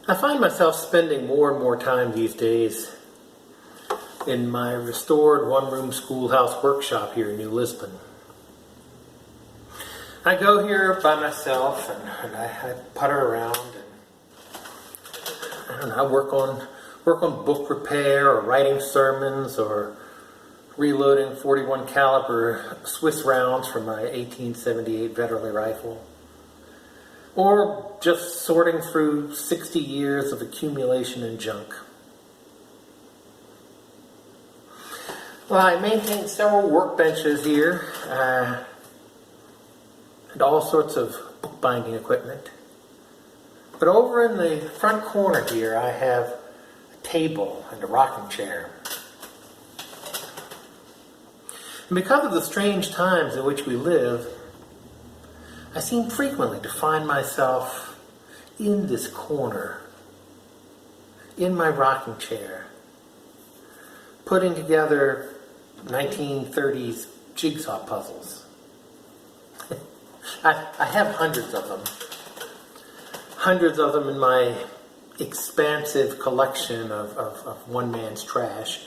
I find myself spending more and more time these days in my restored one-room schoolhouse workshop here in New Lisbon. I go here by myself and I putter around and I don't know, I work on book repair or writing sermons or reloading 41 caliber Swiss rounds from my 1878 Vetterli rifle. Or just sorting through 60 years of accumulation and junk. Well, I maintain several workbenches here and all sorts of bookbinding equipment. But over in the front corner here, I have a table and a rocking chair. And because of the strange times in which we live, I seem frequently to find myself in this corner, in my rocking chair, putting together 1930s jigsaw puzzles. I have hundreds of them in my expansive collection of one man's trash.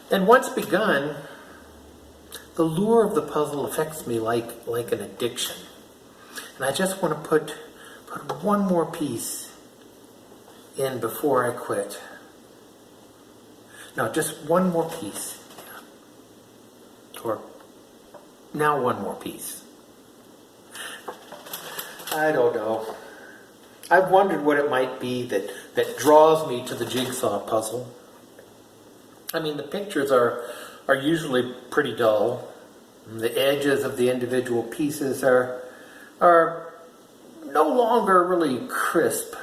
And once begun, the lure of the puzzle affects me like an addiction. And I just want to put one more piece in before I quit. No, just one more piece. Or now one more piece. I don't know. I've wondered what it might be that draws me to the jigsaw puzzle. I mean, the pictures are usually pretty dull. The edges of the individual pieces are no longer really crisp.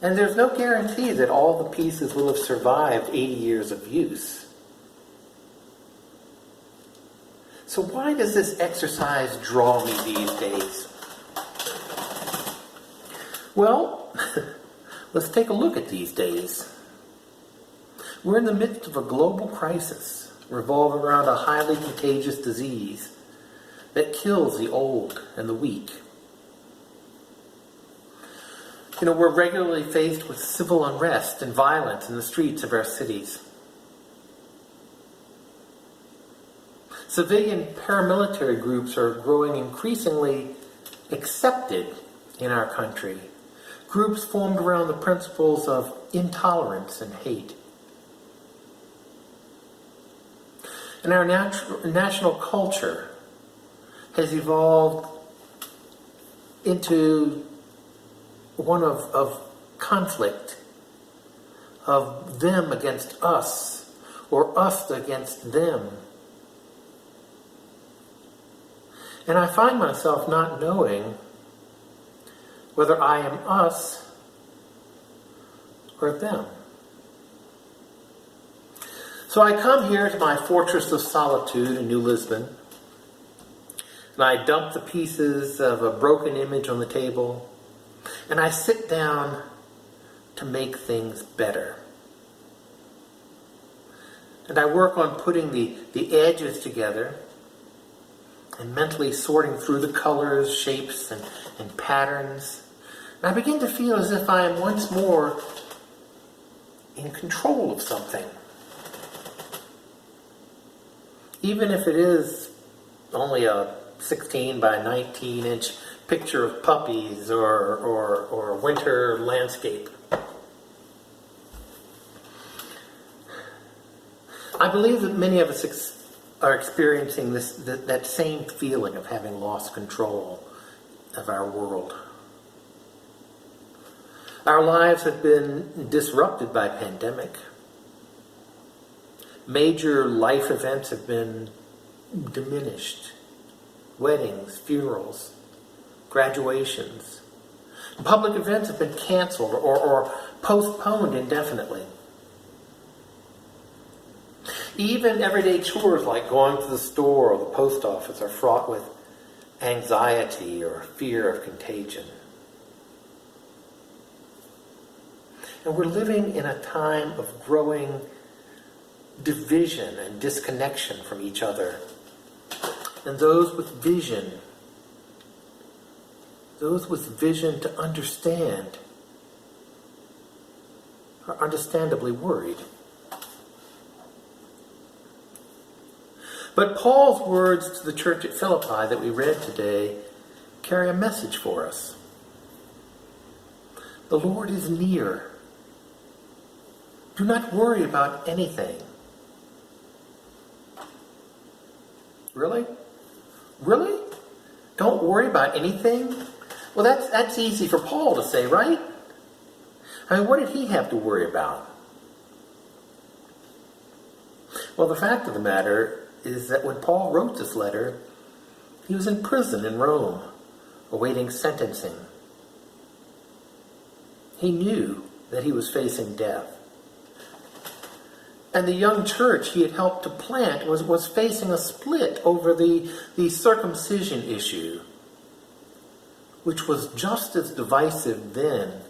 And there's no guarantee that all the pieces will have survived 80 years of use. So why does this exercise draw me these days? Well, let's take a look at these days. We're in the midst of a global crisis revolving around a highly contagious disease that kills the old and the weak. You know, we're regularly faced with civil unrest and violence in the streets of our cities. Civilian paramilitary groups are growing increasingly accepted in our country. Groups formed around the principles of intolerance and hate. And our national culture has evolved into one of conflict, of them against us, or us against them. And I find myself not knowing whether I am us or them. So I come here to my fortress of solitude in New Lisbon, and I dump the pieces of a broken image on the table, and I sit down to make things better. And I work on putting the edges together and mentally sorting through the colors, shapes, and patterns. And I begin to feel as if I am once more in control of something. Even if it is only a 16 by 19 inch picture of puppies or a winter landscape. I believe that many of us are experiencing that same feeling of having lost control of our world. Our lives have been disrupted by pandemic. Major life events have been diminished. Weddings, funerals, graduations. Public events have been canceled or postponed indefinitely. Even everyday chores like going to the store or the post office are fraught with anxiety or fear of contagion. And we're living in a time of growing division and disconnection from each other. And those with vision those with vision to understand, are understandably worried. But Paul's words to the church at Philippi that we read today carry a message for us. The Lord is near. Do not worry about anything. Really? Really? Don't worry about anything? Well, that's easy for Paul to say, right? I mean, what did he have to worry about? Well, the fact of the matter is that when Paul wrote this letter, he was in prison in Rome, awaiting sentencing. He knew that he was facing death. And the young church he had helped to plant was facing a split over the circumcision issue, which was just as divisive then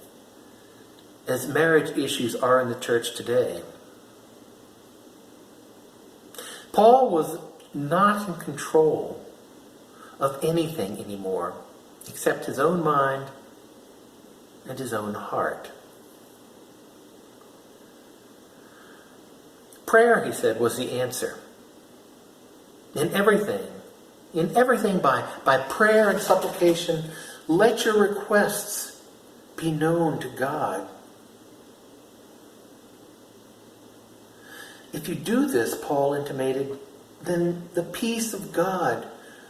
as marriage issues are in the church today. Paul was not in control of anything anymore except his own mind and his own heart. Prayer, he said, was the answer. In everything by prayer and supplication, let your requests be known to God. If you do this, Paul intimated, then the peace of God,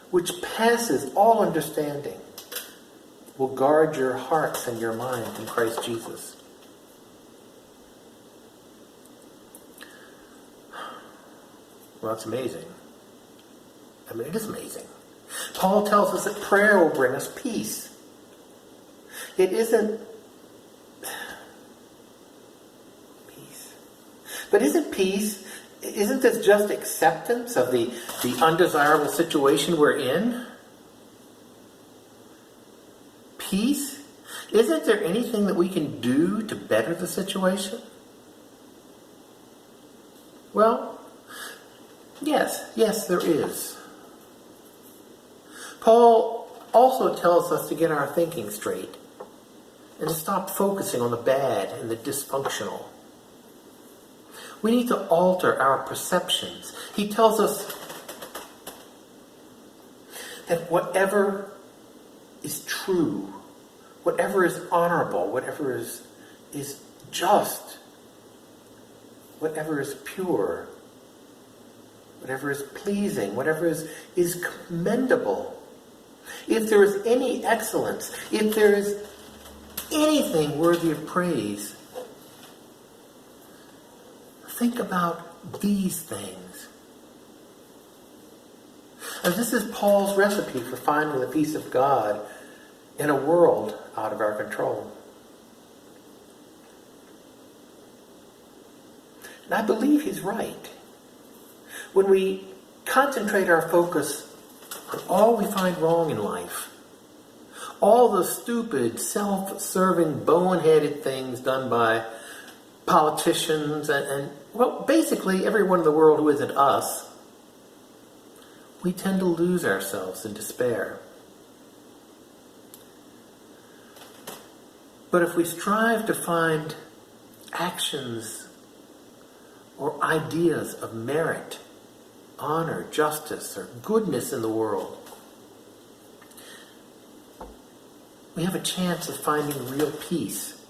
which passes all understanding, will guard your hearts and your minds in Christ Jesus. Well, it's amazing. I mean, it is amazing. Paul tells us that prayer will bring us peace. It isn't peace. But isn't this just acceptance of the undesirable situation we're in? Peace? Isn't there anything that we can do to better the situation? Well, yes, there is. Paul also tells us to get our thinking straight and to stop focusing on the bad and the dysfunctional. We need to alter our perceptions. He tells us that whatever is true, whatever is honorable, whatever is just, whatever is pure, whatever is pleasing, whatever is commendable, if there is any excellence, if there is anything worthy of praise, think about these things. And this is Paul's recipe for finding the peace of God in a world out of our control. And I believe he's right. When we concentrate our focus on all we find wrong in life, all the stupid, self-serving, bone-headed things done by politicians and well, basically everyone in the world who isn't us, we tend to lose ourselves in despair. But if we strive to find actions or ideas of merit, honor, justice, or goodness in the world, we have a chance of finding real peace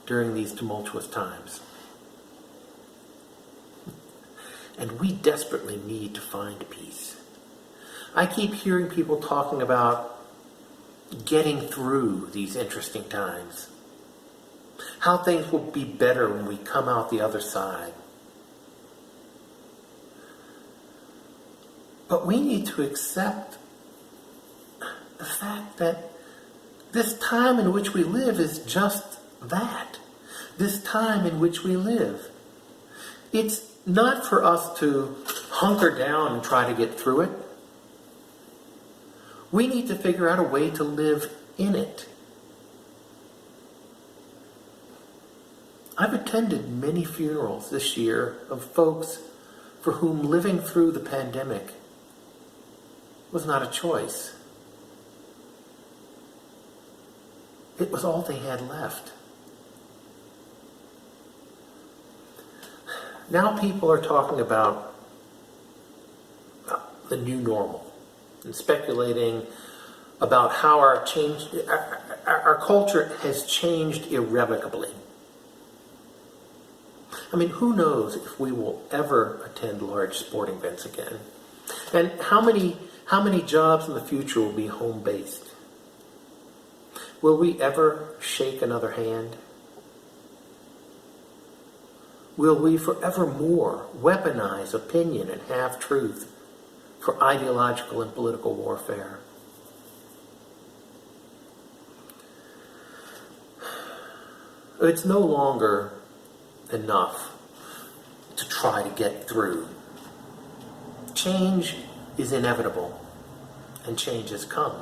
during these tumultuous times. And we desperately need to find peace. I keep hearing people talking about getting through these interesting times. How things will be better when we come out the other side. But we need to accept the fact that this time in which we live is just that. This time in which we live. It's not for us to hunker down and try to get through it. We need to figure out a way to live in it. I've attended many funerals this year of folks for whom living through the pandemic was not a choice. It was all they had left. Now people are talking about the new normal and speculating about how our culture has changed irrevocably. I mean, who knows if we will ever attend large sporting events again? And how many jobs in the future will be home-based? Will we ever shake another hand? Will we forevermore weaponize opinion and half-truth for ideological and political warfare? It's no longer enough to try to get through. Change is inevitable, and change has come.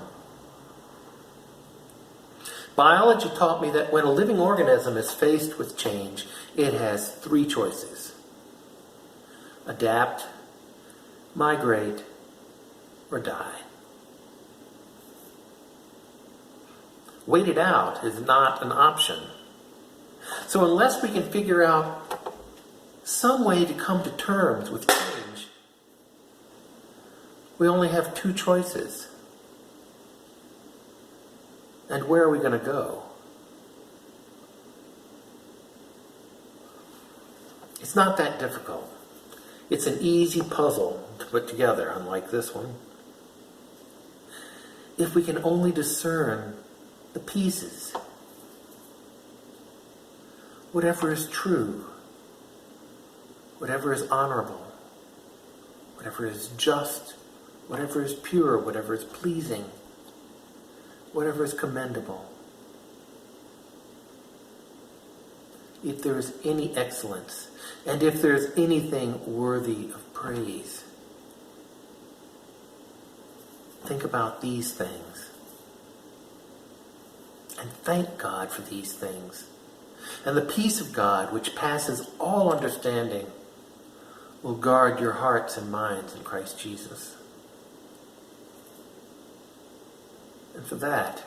Biology taught me that when a living organism is faced with change, it has three choices: adapt, migrate, or die. Wait it out is not an option. So unless we can figure out some way to come to terms with change, we only have two choices. And where are we going to go? It's not that difficult. It's an easy puzzle to put together, unlike this one. If we can only discern the pieces. Whatever is true, whatever is honorable, whatever is just, whatever is pure, whatever is pleasing, whatever is commendable. If there is any excellence, and if there is anything worthy of praise, think about these things. And thank God for these things. And the peace of God, which passes all understanding, will guard your hearts and minds in Christ Jesus. And for that,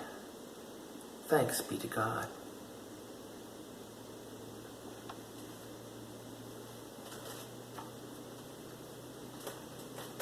thanks be to God.